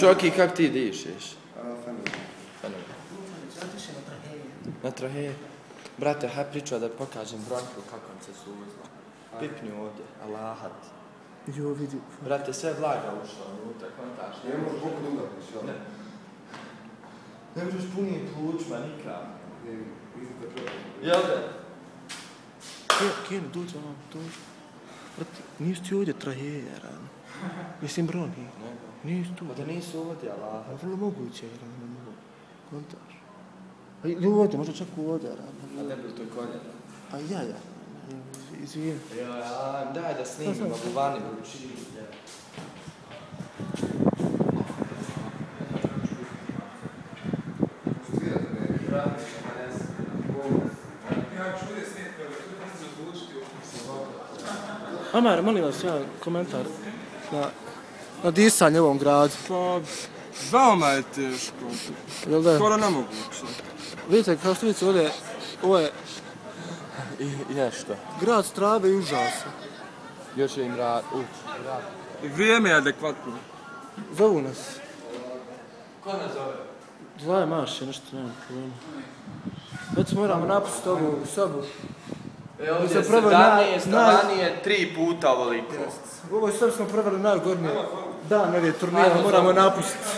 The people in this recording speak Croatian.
Čoki, kak ti dišeš? Fenomen. Na traheje. Brate, haj priča da pokažem Bronku kako vam se suzla. Pipni ovdje, alahat. Jo, vidi. Brate, sve vlaga ušla unutra, kontaš. Ne možeš bok duga pići, jel? Ne možeš punim plućma, nikak. Mislim da treba. Jel da? Kjeno, dođe vam, dođe. Brate, nisu ti ovdje traheje, rano. Mislim, Broni. Nisu tu. Pa da nisu ovdje, alahat. Vrlo moguće, rano. Kontaš. Ili ovdje, možda čak ovdje, rano. A ne bi to koljeno. A ja. Izvijem. Daj da snimimo buvani buči. Amar, molim vas, ja komentar na disanje u ovom gradu. Pa, veoma je teško. Jel da? Skoro nemoguće. Vidite, kao što vidite ovdje, ovo je Je što? grad strave i užasa. Još je im I vrijeme je adekvatno. Zovu nas. Ko nas zove? Zvaje Maše, nešto nemam pojma. Već moramo napustiti ovu sobu. Ovdje se danije 3 puta ovoliko. U ovoj sobi smo proveli najgornije dane ove turnire, moramo napustiti.